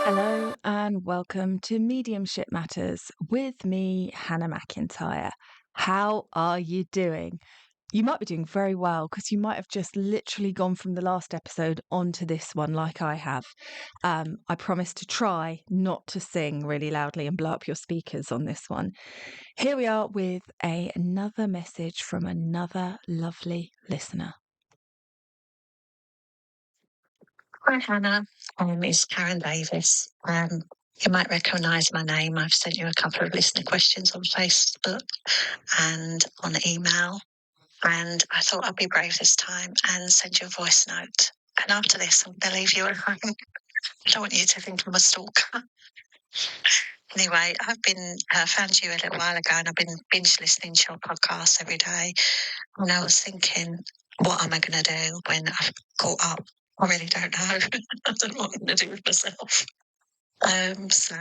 Hello and welcome to Mediumship Matters with me, Hannah McIntyre. How are you doing? You might be doing very well because you might have just literally gone from the last episode onto this one, like I have. I promise to try not to sing really loudly and blow up your speakers on this one. Here we are with another message from another lovely listener. Hi, Hannah. It's Karen Davis. You might recognise my name. I've sent you a couple of listener questions on Facebook and on email. And I thought I'd be brave this time and send you a voice note. And after this, I'm going to leave you alone. I don't want you to think I'm a stalker. Anyway, I've been found you a little while ago, and I've been binge listening to your podcast every day. And I was thinking, what am I going to do when I've caught up? I really don't know. I don't know what I'm going to do with myself. So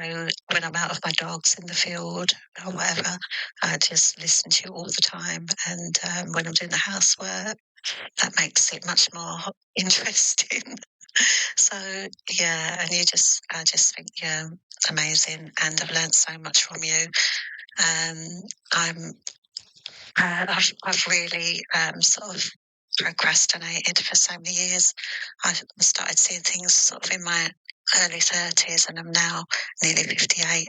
when I'm out with my dogs in the field or whatever, I just listen to you all the time. And when I'm doing the housework, that makes it much more interesting. So yeah, and I just think you're amazing, and I've learned so much from you. Um, I'm, I've really sort of procrastinated for so many years. I started seeing things sort of in my early 30s, and I'm now nearly 58.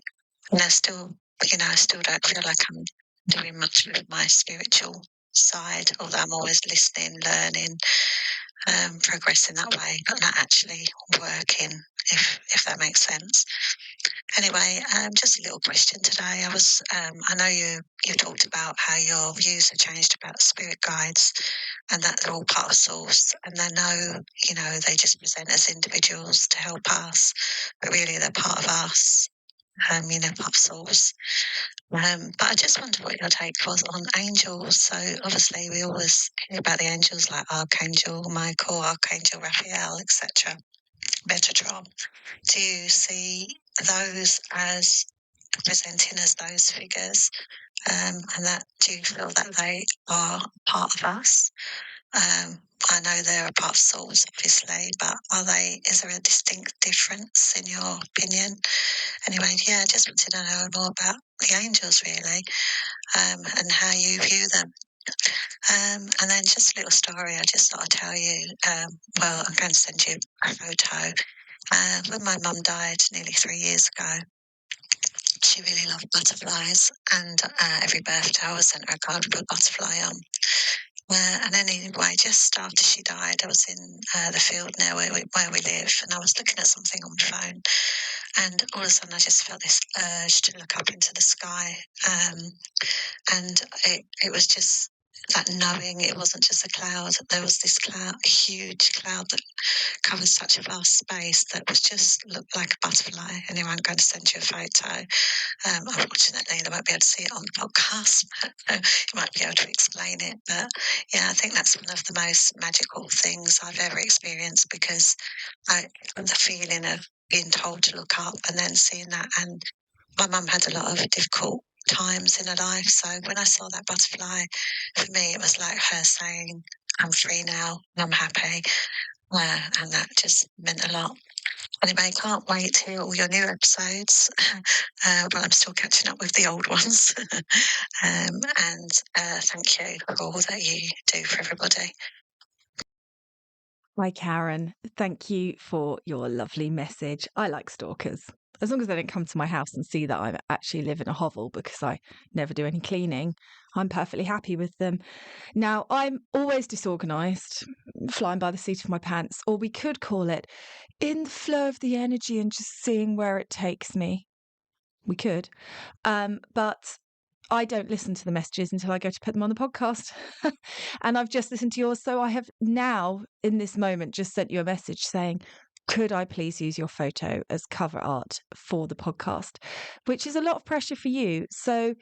And I still don't feel like I'm doing much with my spiritual side, although I'm always listening, learning, progressing that way, but not actually working, if that makes sense. Anyway, just a little question today. I know you talked about how your views have changed about spirit guides, and that they're all part of Source, and they just present as individuals to help us, but really they're part of us. Part of Source. But I just wonder what your take was on angels. So obviously we always hear about the angels like Archangel Michael, Archangel Raphael, etc. Metatron. Do you see those as presenting as those figures? And that do you feel that they are part of us? I know they're a part of souls, obviously, but is there a distinct difference in your opinion? Anyway, yeah, I just wanted to know more about the angels, really, and how you view them. And then just a little story I just thought I'd tell you. I'm going to send you a photo. When my mum died nearly 3 years ago, she really loved butterflies, and every birthday I sent her a card with a butterfly on. And anyway, just after she died, I was in the field near where we live, and I was looking at something on my phone, and all of a sudden I just felt this urge to look up into the sky, and it was just that knowing it wasn't just a cloud. There was this cloud, a huge cloud that covers such a vast space that was just looked like a butterfly. Anyway, I'm going to send you a photo. Unfortunately, they won't be able to see it on the podcast, but you might be able to explain it. But yeah, I think that's one of the most magical things I've ever experienced, because the feeling of being told to look up and then seeing that. And my mum had a lot of difficult times in her life. So when I saw that butterfly, for me, it was like her saying, I'm free now and I'm happy. And that just meant a lot. Anyway, can't wait to hear all your new episodes. But I'm still catching up with the old ones. And thank you for all that you do for everybody. Hi, Karen. Thank you for your lovely message. I like stalkers. As long as they don't come to my house and see that I actually live in a hovel because I never do any cleaning, I'm perfectly happy with them. Now, I'm always disorganized, flying by the seat of my pants, or we could call it in the flow of the energy and just seeing where it takes me. We could. But I don't listen to the messages until I go to put them on the podcast. And I've just listened to yours. So I have now, in this moment, just sent you a message saying, could I please use your photo as cover art for the podcast? Which is a lot of pressure for you. So,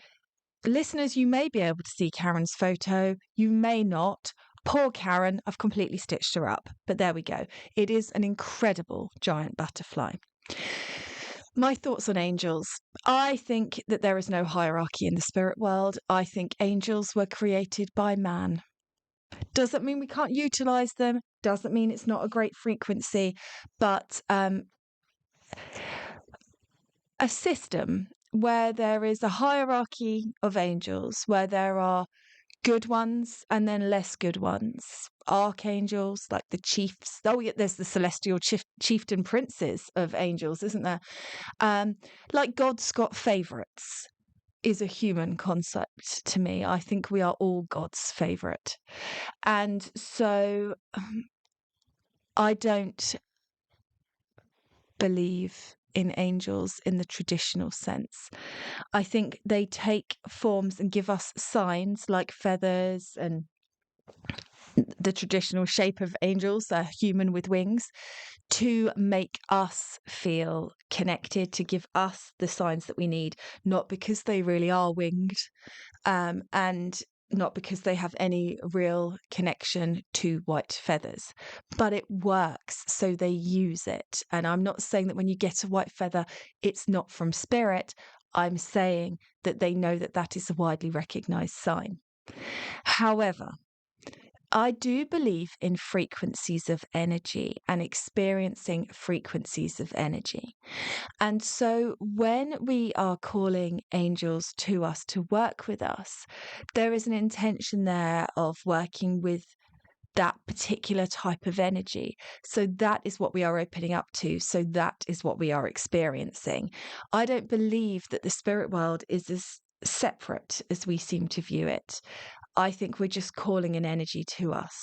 listeners, you may be able to see Karen's photo. You may not. Poor Karen, I've completely stitched her up. But there we go. It is an incredible giant butterfly. My thoughts on angels. I think that there is no hierarchy in the spirit world. I think angels were created by man. Doesn't mean we can't utilize them, doesn't mean it's not a great frequency, but a system where there is a hierarchy of angels, where there are good ones and then less good ones. Archangels, like the chiefs. Oh, yeah, there's the celestial chieftain princes of angels, isn't there? Like God's got favourites is a human concept to me. I think we are all God's favourite. And so I don't believe in angels in the traditional sense. I think they take forms and give us signs like feathers and the traditional shape of angels, a human with wings, to make us feel connected, to give us the signs that we need, not because they really are winged, and not because they have any real connection to white feathers, but it works, so they use it. And I'm not saying that when you get a white feather, it's not from spirit. I'm saying that they know that that is a widely recognized sign. However, I do believe in frequencies of energy and experiencing frequencies of energy. And so when we are calling angels to us to work with us, there is an intention there of working with that particular type of energy. So that is what we are opening up to. So that is what we are experiencing. I don't believe that the spirit world is as separate as we seem to view it. I think we're just calling an energy to us.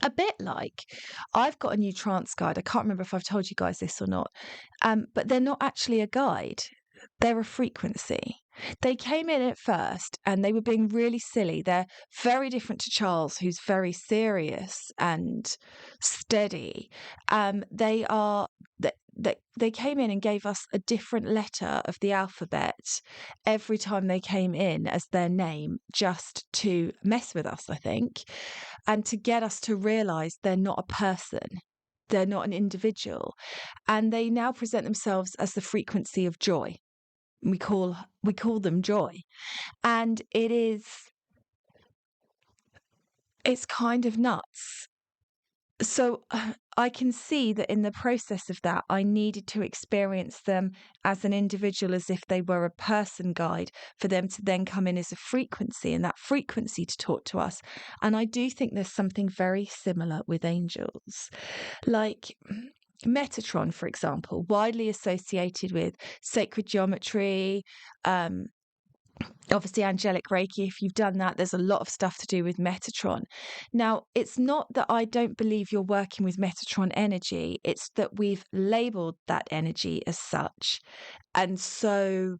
A bit like I've got a new trance guide. I can't remember if I've told you guys this or not, but they're not actually a guide. They're a frequency. They came in at first and they were being really silly. They're very different to Charles, who's very serious and steady. They are they came in and gave us a different letter of the alphabet every time they came in as their name, just to mess with us, I think, and to get us to realize they're not a person. They're not an individual. And they now present themselves as the frequency of joy. We call them joy. And it's kind of nuts. So I can see that in the process of that, I needed to experience them as an individual, as if they were a person guide, for them to then come in as a frequency, and that frequency to talk to us. And I do think there's something very similar with angels. Like Metatron, for example, widely associated with sacred geometry, obviously angelic Reiki. If you've done that, there's a lot of stuff to do with Metatron. Now, it's not that I don't believe you're working with Metatron energy, it's that we've labeled that energy as such. And so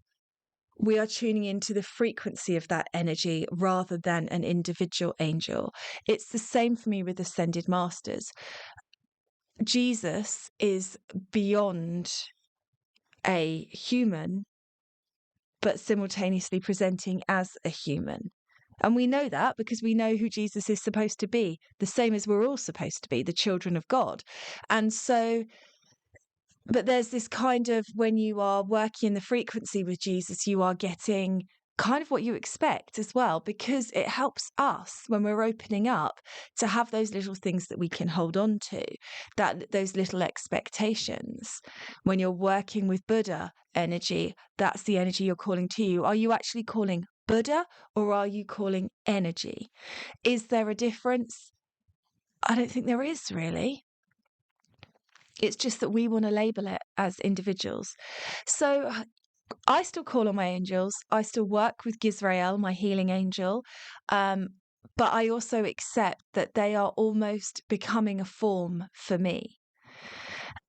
we are tuning into the frequency of that energy rather than an individual angel. It's the same for me with ascended masters. Jesus is beyond a human, but simultaneously presenting as a human. And we know that because we know who Jesus is supposed to be, the same as we're all supposed to be, the children of God. And so, but there's this kind of, when you are working in the frequency with Jesus, you are getting kind of what you expect as well, because it helps us when we're opening up to have those little things that we can hold on to, that those little expectations. When you're working with Buddha energy, that's the energy you're calling to you. Are you actually calling Buddha, or are you calling energy? Is there a difference? I don't think there is, really. It's just that we want to label it as individuals. So I still call on my angels. I still work with Gizrael, my healing angel. But I also accept that they are almost becoming a form for me.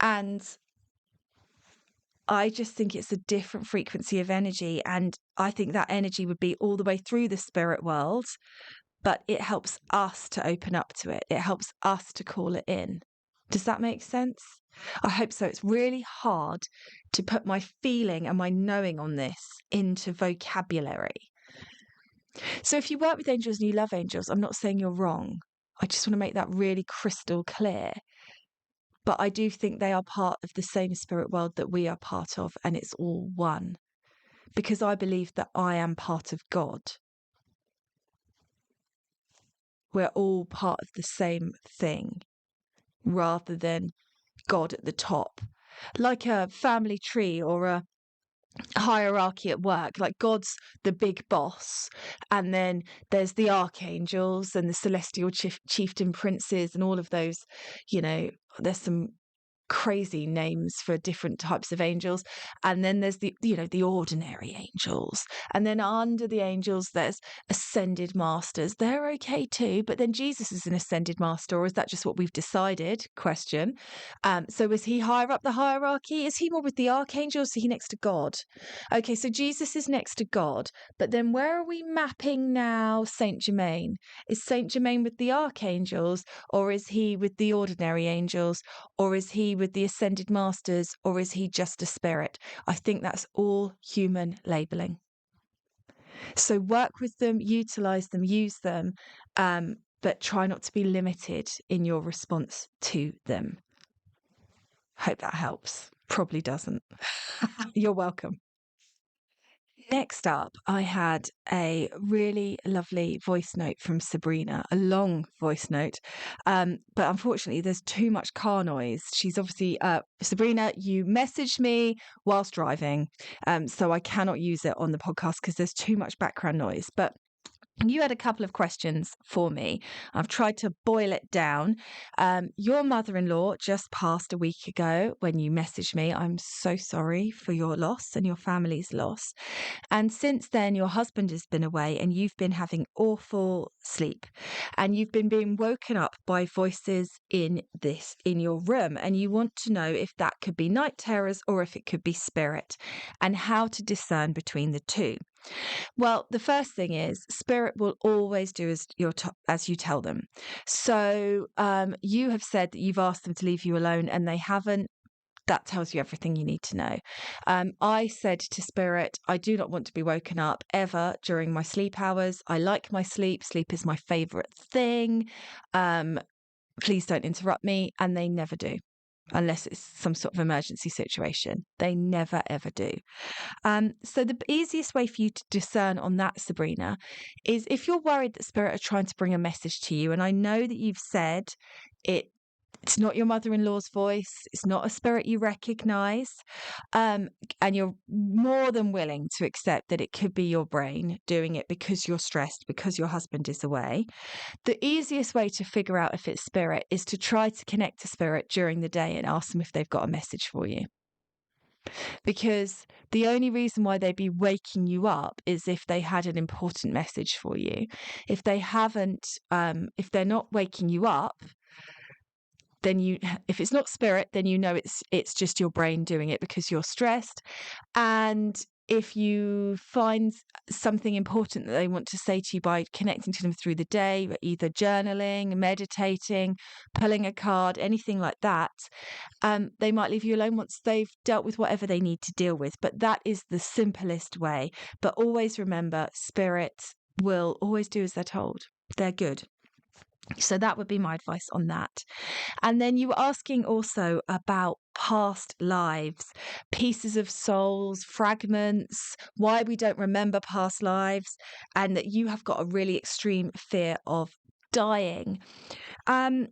And I just think it's a different frequency of energy. And I think that energy would be all the way through the spirit world, but it helps us to open up to it. It helps us to call it in. Does that make sense? I hope so. It's really hard to put my feeling and my knowing on this into vocabulary. So if you work with angels and you love angels, I'm not saying you're wrong. I just want to make that really crystal clear. But I do think they are part of the same spirit world that we are part of, and it's all one. Because I believe that I am part of God. We're all part of the same thing, rather than God at the top like a family tree or a hierarchy at work. Like God's the big boss, and then there's the archangels and the celestial chieftain princes and all of those. There's some crazy names for different types of angels, and then there's the ordinary angels, and then under the angels there's ascended masters. They're okay too, but then Jesus is an ascended master, or is that just what we've decided? So is he higher up the hierarchy? Is he more with the archangels? Is he next to God? Okay, so Jesus is next to God, but then where are we mapping now? Saint Germain, is Saint Germain with the archangels, or is he with the ordinary angels, or is he with the ascended masters, or is he just a spirit? I think that's all human labeling. So work with them, utilize them, use them, but try not to be limited in your response to them. Hope that helps. Probably doesn't. You're welcome. Next up, I had a really lovely voice note from Sabrina, a long voice note. But unfortunately, there's too much car noise. She's obviously, Sabrina, you messaged me whilst driving. So I cannot use it on the podcast because there's too much background noise. But you had a couple of questions for me. I've tried to boil it down. Your mother-in-law just passed a week ago when you messaged me. I'm so sorry for your loss and your family's loss. And since then, your husband has been away and you've been having awful sleep. And you've been being woken up by voices in your room. And you want to know if that could be night terrors or if it could be spirit, and how to discern between the two. Well, the first thing is spirit will always do as you tell them. So you have said that you've asked them to leave you alone and they haven't. That tells you everything you need to know. I said to spirit, I do not want to be woken up ever during my sleep hours. I like my sleep. Sleep is my favorite thing. Please don't interrupt me. And they never do. Unless it's some sort of emergency situation. They never, ever do. So the easiest way for you to discern on that, Sabrina, is if you're worried that spirit are trying to bring a message to you, and I know that you've said it's not your mother-in-law's voice, it's not a spirit you recognize, and you're more than willing to accept that it could be your brain doing it because you're stressed, because your husband is away. The easiest way to figure out if it's spirit is to try to connect to spirit during the day and ask them if they've got a message for you. Because the only reason why they'd be waking you up is if they had an important message for you. If they haven't, if they're not waking you up, then if it's not spirit, then you know it's just your brain doing it because you're stressed. And if you find something important that they want to say to you by connecting to them through the day, either journaling, meditating, pulling a card, anything like that, they might leave you alone once they've dealt with whatever they need to deal with. But that is the simplest way. But always remember, spirit will always do as they're told. They're good. So that would be my advice on that. And then you were asking also about past lives, pieces of souls, fragments, why we don't remember past lives, and that you have got a really extreme fear of dying. I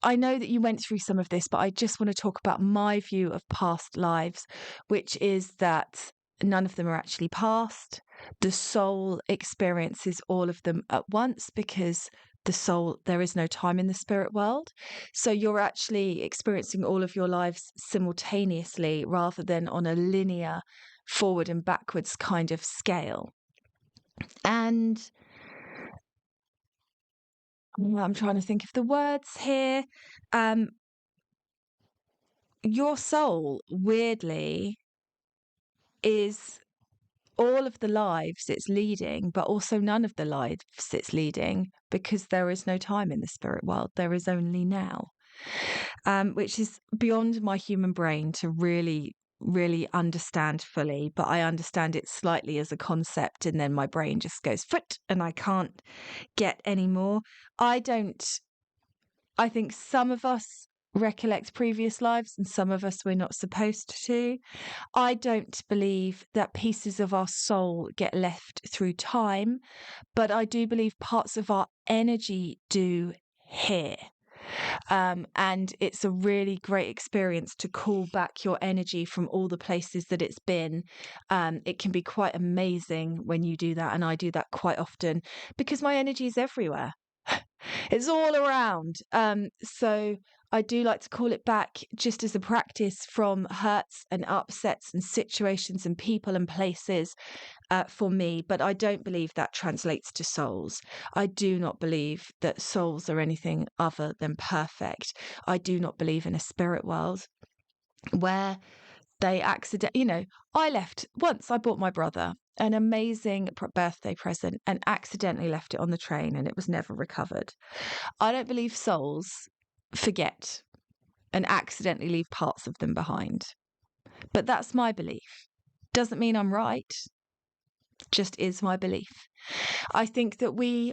know that you went through some of this, but I just want to talk about my view of past lives, which is that none of them are actually past. The soul experiences all of them at once because the soul, there is no time in the spirit world. So you're actually experiencing all of your lives simultaneously rather than on a linear forward and backwards kind of scale. And I'm trying to think of the words here. Your soul, weirdly, is all of the lives it's leading, but also none of the lives it's leading because there is no time in the spirit world. There is only now, which is beyond my human brain to really, really understand fully. But I understand it slightly as a concept, and then my brain just goes foot and I can't get any more. I think some of us recollect previous lives and some of us we're not supposed to. I don't believe that pieces of our soul get left through time, but I do believe parts of our energy do here. And it's a really great experience to call back your energy from all the places that it's been. It can be quite amazing when you do that. And I do that quite often because my energy is everywhere. It's all around. So I do like to call it back just as a practice from hurts and upsets and situations and people and places for me. But I don't believe that translates to souls. I do not believe that souls are anything other than perfect. I do not believe in a spirit world where they I left once. I bought my brother an amazing birthday present and accidentally left it on the train and it was never recovered. I don't believe souls forget and accidentally leave parts of them behind. But that's my belief. Doesn't mean I'm right, just is my belief. I think that we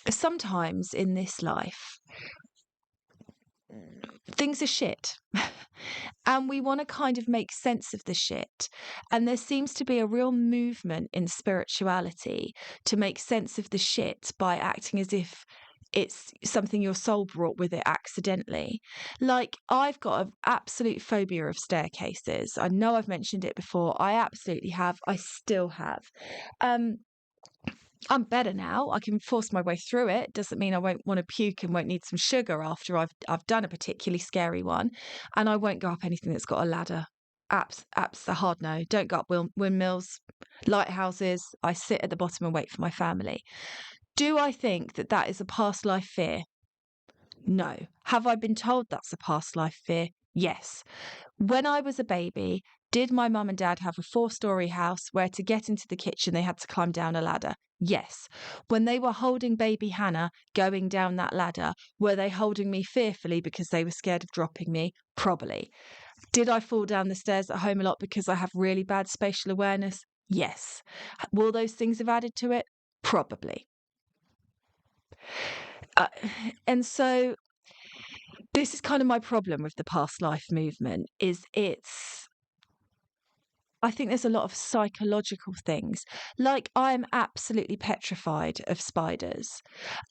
sometimes in this life, things are shit. And we want to kind of make sense of the shit. And there seems to be a real movement in spirituality to make sense of the shit by acting as if it's something your soul brought with it accidentally. Like, I've got an absolute phobia of staircases. I know I've mentioned it before. I absolutely have. I still have. I'm better now. I can force my way through it. Doesn't mean I won't want to puke and won't need some sugar after I've done a particularly scary one. And I won't go up anything that's got a ladder. Apps a hard no. Don't go up windmills, lighthouses. I sit at the bottom and wait for my family. Do I think that that is a past life fear? No. Have I been told that's a past life fear? Yes. When I was a baby, did my mum and dad have a 4-story house where to get into the kitchen they had to climb down a ladder? Yes. When they were holding baby Hannah going down that ladder, were they holding me fearfully because they were scared of dropping me? Probably. Did I fall down the stairs at home a lot because I have really bad spatial awareness? Yes. Will those things have added to it? Probably. And so this is kind of my problem with the past life movement is I think there's a lot of psychological things. Like, I'm absolutely petrified of spiders.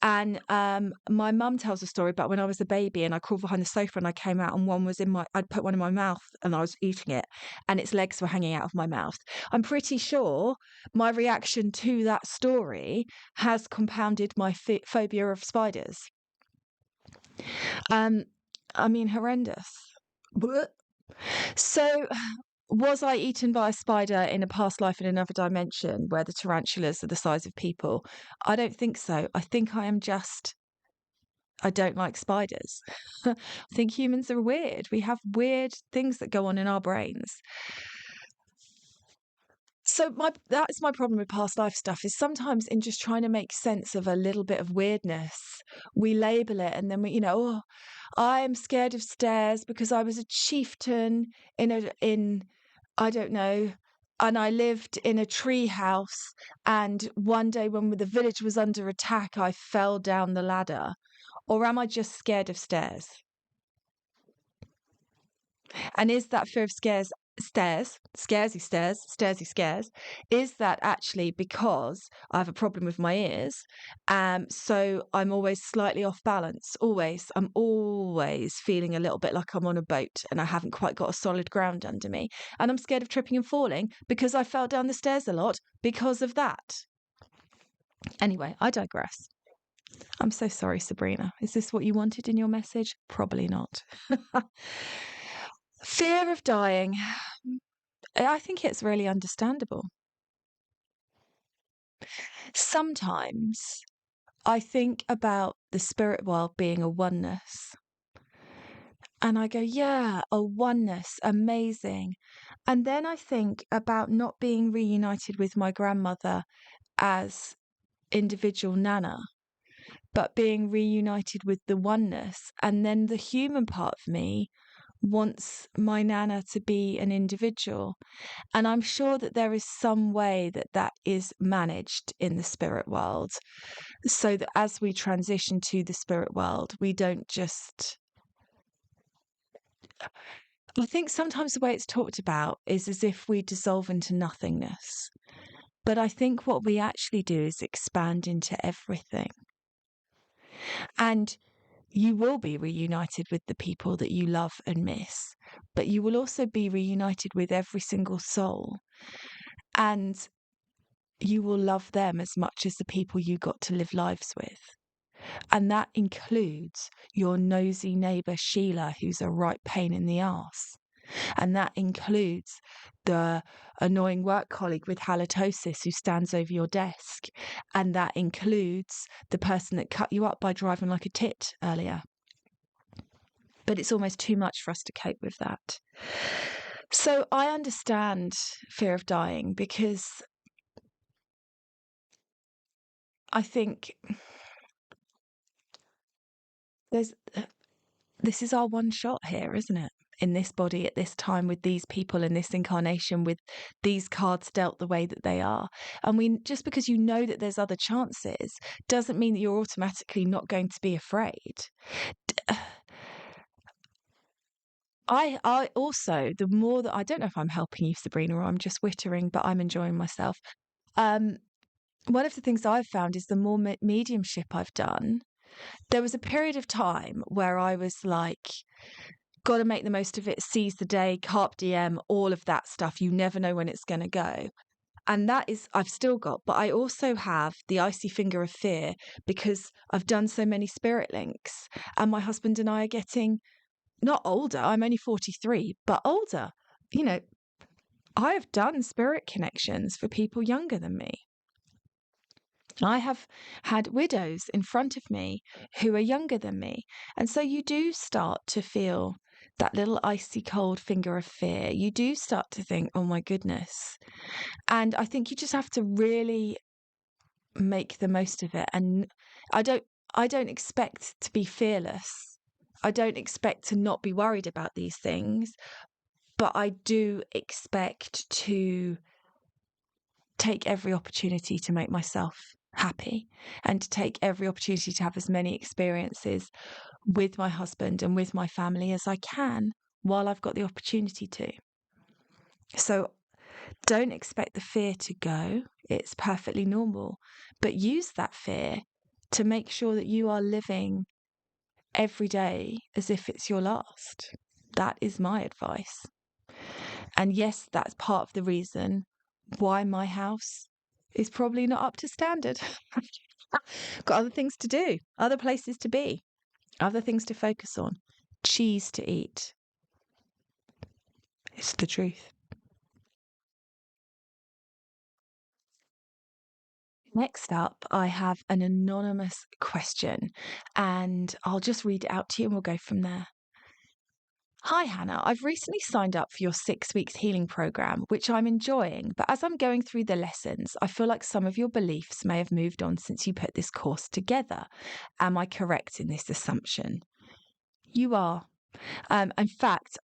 And my mum tells a story about when I was a baby and I crawled behind the sofa and I came out and I'd put one in my mouth and I was eating it and its legs were hanging out of my mouth. I'm pretty sure my reaction to that story has compounded my phobia of spiders. I mean, horrendous. Blech. So, was I eaten by a spider in a past life in another dimension where the tarantulas are the size of people? I don't think so. I think I don't like spiders. I think humans are weird. We have weird things that go on in our brains. So that's my problem with past life stuff is sometimes in just trying to make sense of a little bit of weirdness, we label it and then oh, I'm scared of stairs because I was a chieftain in I don't know, and I lived in a tree house and one day when the village was under attack, I fell down the ladder. Or am I just scared of stairs? And is that fear of scaresy stairs, is that actually because I have a problem with my ears? So I'm always slightly off balance. I'm always feeling a little bit like I'm on a boat and I haven't quite got a solid ground under me. And I'm scared of tripping and falling because I fell down the stairs a lot because of that. Anyway, I digress. I'm so sorry, Sabrina. Is this what you wanted in your message? Probably not. Fear of dying. I think it's really understandable. Sometimes I think about the spirit world being a oneness. And I go, yeah, a oneness, amazing. And then I think about not being reunited with my grandmother as individual Nana, but being reunited with the oneness. And then the human part of me wants my Nana to be an individual. And I'm sure that there is some way that that is managed in the spirit world so that as we transition to the spirit world, we don't just. I think sometimes the way it's talked about is as if we dissolve into nothingness. But I think what we actually do is expand into everything. And You will be reunited with the people that you love and miss, but you will also be reunited with every single soul. And you will love them as much as the people you got to live lives with. And that includes your nosy neighbour Sheila, who's a right pain in the arse. And that includes the annoying work colleague with halitosis who stands over your desk. And that includes the person that cut you up by driving like a tit earlier. But it's almost too much for us to cope with that. So I understand fear of dying because I think there's this is our one shot here, isn't it? In this body at this time with these people in this incarnation with these cards dealt the way that they are. And we just because you know that there's other chances doesn't mean that you're automatically not going to be afraid. I also, the more that I don't know if I'm helping you, Sabrina, or I'm just wittering, but I'm enjoying myself. One of the things I've found is the more mediumship I've done, there was a period of time where I was like, got to make the most of it, seize the day, carpe diem, all of that stuff. You never know when it's going to go. And that is, I've still got, but I also have the icy finger of fear because I've done so many spirit links. And my husband and I are getting not older, I'm only 43, but older. You know, I have done spirit connections for people younger than me. I have had widows in front of me who are younger than me. And so you do start to feel that little icy cold finger of fear. You do start to think, oh my goodness. And I think you just have to really make the most of it. And I don't expect to be fearless. I don't expect to not be worried about these things, but I do expect to take every opportunity to make myself happy and to take every opportunity to have as many experiences with my husband and with my family as I can while I've got the opportunity to. So don't expect the fear to go. It's perfectly normal, but use that fear to make sure that you are living every day as if it's your last. That is my advice. And yes, that's part of the reason why my house is probably not up to standard. Got other things to do, other places to be, other things to focus on, cheese to eat. It's the truth. Next up, I have an anonymous question, and I'll just read it out to you and we'll go from there. Hi, Hannah. I've recently signed up for your 6 weeks healing program, which I'm enjoying. But as I'm going through the lessons, I feel like some of your beliefs may have moved on since you put this course together. Am I correct in this assumption? You are. In fact,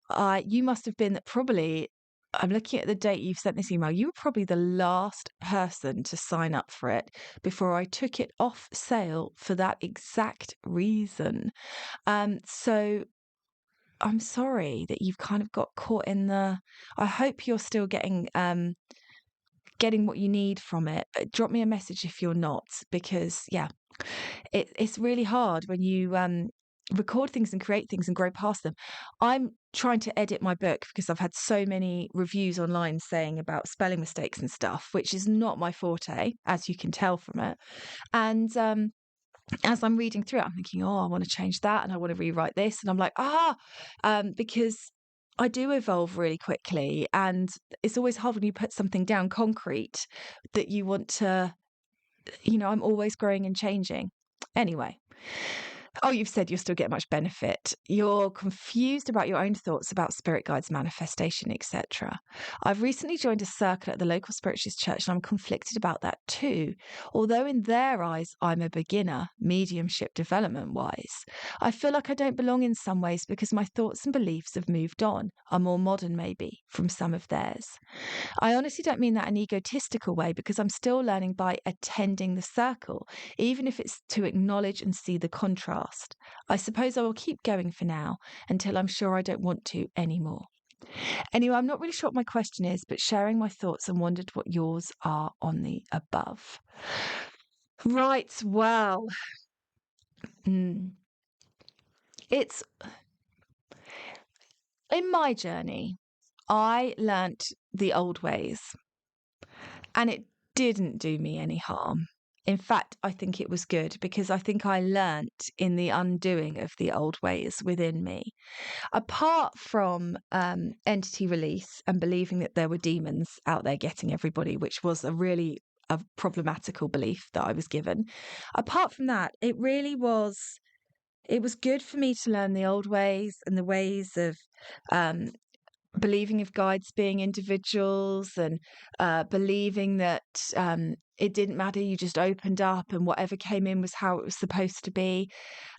you must have been probably. I'm looking at the date you've sent this email. You were probably the last person to sign up for it before I took it off sale for that exact reason. So I'm sorry that you've kind of got caught in the. I hope you're still getting what you need from it. But drop me a message if you're not, because yeah, it's really hard when you record things and create things and grow past them. I'm trying to edit my book because I've had so many reviews online saying about spelling mistakes and stuff, which is not my forte, as you can tell from it. And as I'm reading through it, I'm thinking, oh, I want to change that and I want to rewrite this. And I'm like, because I do evolve really quickly. And it's always hard when you put something down concrete that you want to, I'm always growing and changing. Anyway. Oh, you've said you'll still get much benefit. You're confused about your own thoughts about spirit guides, manifestation, etc. I've recently joined a circle at the local spiritualist church and I'm conflicted about that too. Although in their eyes, I'm a beginner, mediumship development wise. I feel like I don't belong in some ways because my thoughts and beliefs have moved on, are more modern maybe, from some of theirs. I honestly don't mean that in an egotistical way because I'm still learning by attending the circle, even if it's to acknowledge and see the contrast. I suppose I will keep going for now until I'm sure I don't want to anymore. Anyway, I'm not really sure what my question is, but sharing my thoughts and wondered what yours are on the above. Right, well. it's in my journey, I learnt the old ways and it didn't do me any harm. In fact, I think it was good because I think I learnt in the undoing of the old ways within me. Apart from entity release and believing that there were demons out there getting everybody, which was a problematical belief that I was given. Apart from that, it was good for me to learn the old ways and the ways of um, believing of guides being individuals and believing that it didn't matter, you just opened up and whatever came in was how it was supposed to be.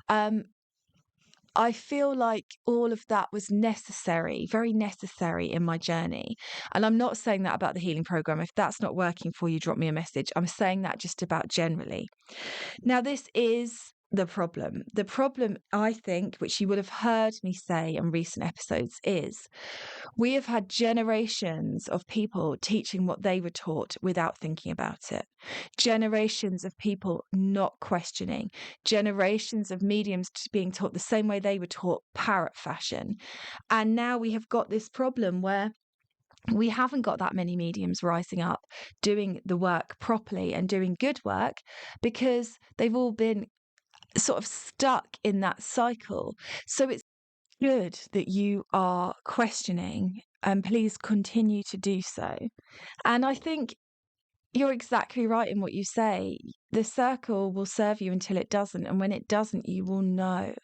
Um, I feel like all of that was necessary, very necessary in my journey. And I'm not saying that about the healing program. If that's not working for you, drop me a message. I'm saying that just about generally. Now, this is the problem. The problem, I think, which you would have heard me say in recent episodes, is we have had generations of people teaching what they were taught without thinking about it. Generations of people not questioning. Generations of mediums being taught the same way they were taught, parrot fashion. And now we have got this problem where we haven't got that many mediums rising up doing the work properly and doing good work because they've all been sort of stuck in that cycle. So it's good that you are questioning, and please continue to do so. And I think you're exactly right in what you say. The circle will serve you until it doesn't, and when it doesn't, you will know.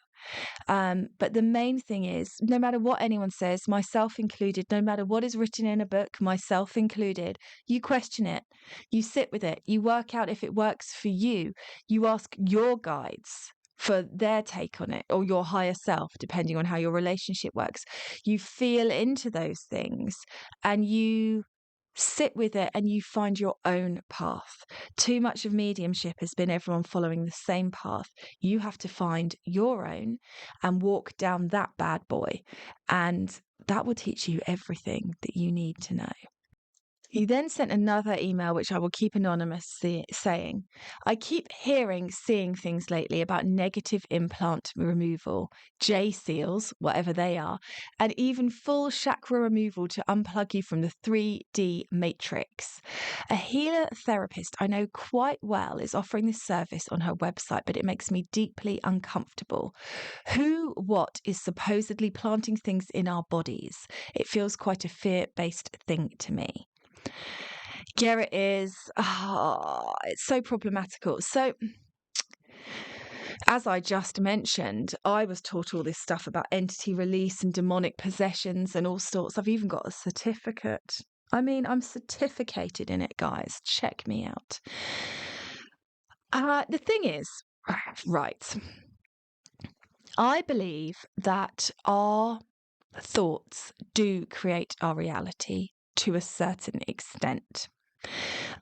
But the main thing is, no matter what anyone says, myself included, no matter what is written in a book, myself included, you question it, you sit with it, you work out if it works for you, you ask your guides for their take on it, or your higher self, depending on how your relationship works. You feel into those things and you sit with it and you find your own path. Too much of mediumship has been everyone following the same path. You have to find your own and walk down that bad boy. And that will teach you everything that you need to know. He then sent another email, which I will keep anonymous, saying, I keep seeing things lately about negative implant removal, J seals, whatever they are, and even full chakra removal to unplug you from the 3D matrix. A healer therapist I know quite well is offering this service on her website, but it makes me deeply uncomfortable. What is supposedly planting things in our bodies? It feels quite a fear-based thing to me. Yeah, it is. It's so problematical. So, as I just mentioned, I was taught all this stuff about entity release and demonic possessions and all sorts. I've even got a certificate. I mean, I'm certificated in it, guys. Check me out. The thing is, right, I believe that our thoughts do create our reality to a certain extent.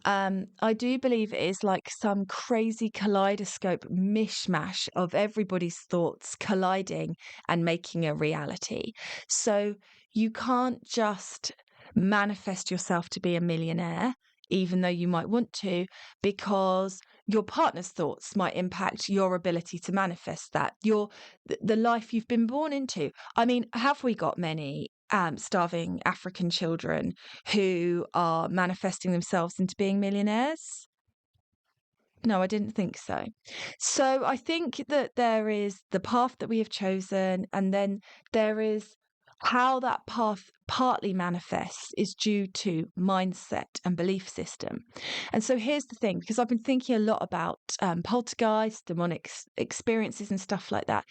I do believe it is like some crazy kaleidoscope mishmash of everybody's thoughts colliding and making a reality. So you can't just manifest yourself to be a millionaire, even though you might want to, because your partner's thoughts might impact your ability to manifest that, the life you've been born into. I mean, have we got many starving African children who are manifesting themselves into being millionaires? No, I didn't think so. So I think that there is the path that we have chosen, and then there is how that path partly manifests is due to mindset and belief system. And so here's the thing, because I've been thinking a lot about poltergeist, demonic experiences and stuff like that.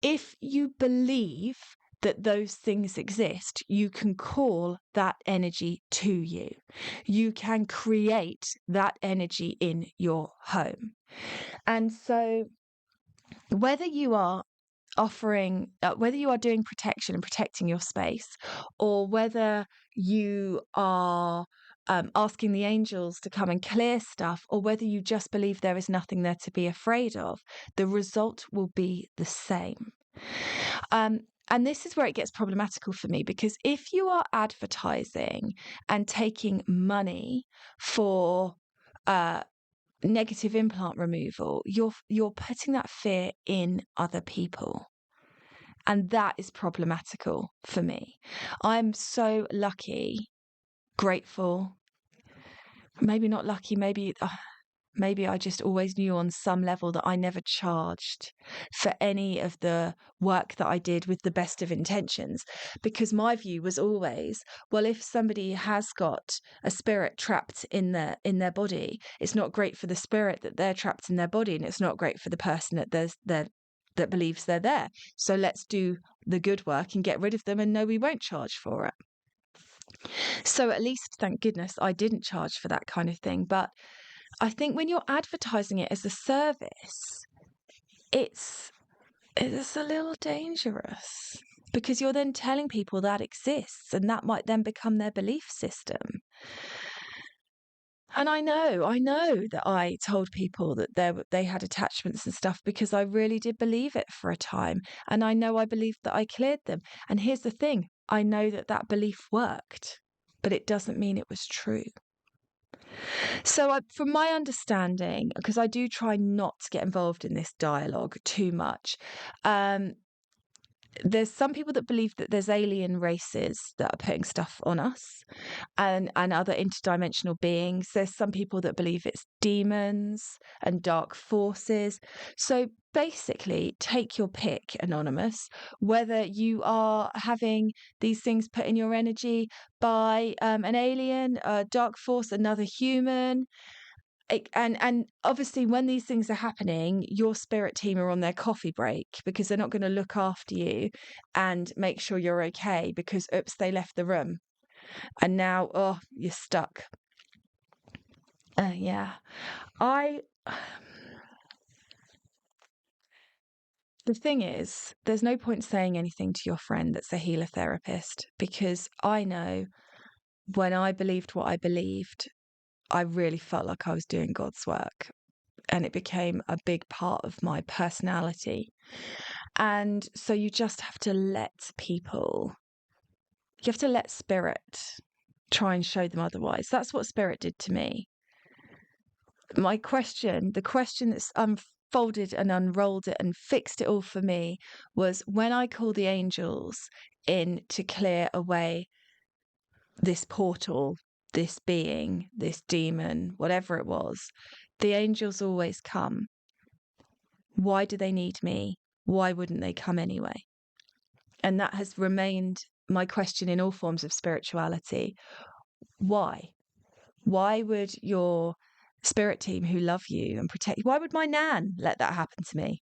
If you believe that those things exist, you can call that energy to you. You can create that energy in your home. And so whether you are whether you are doing protection and protecting your space, or whether you are asking the angels to come and clear stuff, or whether you just believe there is nothing there to be afraid of, the result will be the same. And this is where it gets problematical for me, because if you are advertising and taking money for negative implant removal, you're putting that fear in other people. And that is problematical for me. I'm so lucky, grateful, maybe not lucky, maybe I just always knew on some level that I never charged for any of the work that I did with the best of intentions, because my view was always, well, if somebody has got a spirit trapped in their body, it's not great for the spirit that they're trapped in their body, and it's not great for the person that believes they're there. So let's do the good work and get rid of them, and no, we won't charge for it. So at least, thank goodness, I didn't charge for that kind of thing. But I think when you're advertising it as a service, it's a little dangerous, because you're then telling people that exists, and that might then become their belief system. And I know that I told people that they had attachments and stuff because I really did believe it for a time. And I know I believed that I cleared them. And here's the thing, I know that belief worked, but it doesn't mean it was true. So, from my understanding, because I do try not to get involved in this dialogue too much, there's some people that believe that there's alien races that are putting stuff on us, and other interdimensional beings. There's some people that believe it's demons and dark forces. So basically, take your pick, Anonymous, whether you are having these things put in your energy by an alien, a dark force, another human. And obviously, when these things are happening, your spirit team are on their coffee break, because they're not going to look after you and make sure you're okay, because oops, they left the room and now, oh, you're stuck. Yeah. The thing is, there's no point saying anything to your friend that's a healer therapist, because I know when I believed what I believed, I really felt like I was doing God's work, and it became a big part of my personality. And so you just have to let spirit try and show them otherwise. That's what spirit did to me. The question that's unfolded and unrolled it and fixed it all for me was when I call the angels in to clear away this portal, this being, this demon, whatever it was, the angels always come. Why do they need me? Why wouldn't they come anyway? And that has remained my question in all forms of spirituality. Why? Why would your spirit team who love you and protect you, why would my nan let that happen to me?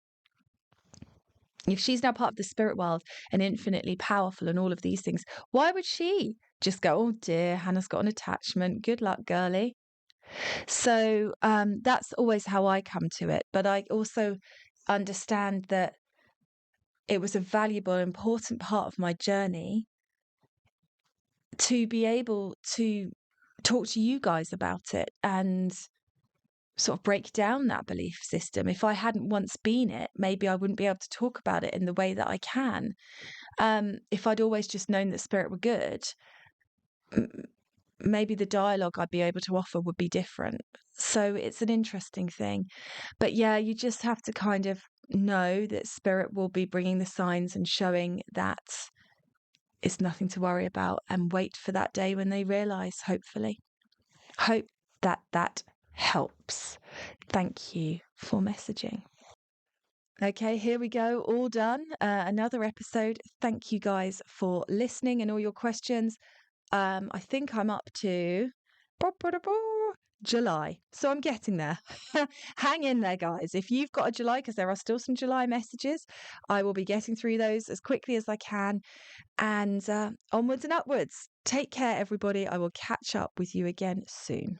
If she's now part of the spirit world and infinitely powerful and all of these things, why would she just go, oh dear, Hannah's got an attachment, good luck, girlie? So that's always how I come to it. But I also understand that it was a valuable, important part of my journey to be able to talk to you guys about it and sort of break down that belief system. If I hadn't once been it, maybe I wouldn't be able to talk about it in the way that I can. If I'd always just known that spirit were good, maybe the dialogue I'd be able to offer would be different. So it's an interesting thing. But yeah, you just have to kind of know that spirit will be bringing the signs and showing that it's nothing to worry about, and wait for that day when they realise, hopefully. Hope that helps. Thank you for messaging. Okay, here we go. All done. Another episode. Thank you guys for listening and all your questions. I think I'm up to July. So I'm getting there. Hang in there, guys. If you've got a July, because there are still some July messages, I will be getting through those as quickly as I can. And onwards and upwards. Take care, everybody. I will catch up with you again soon.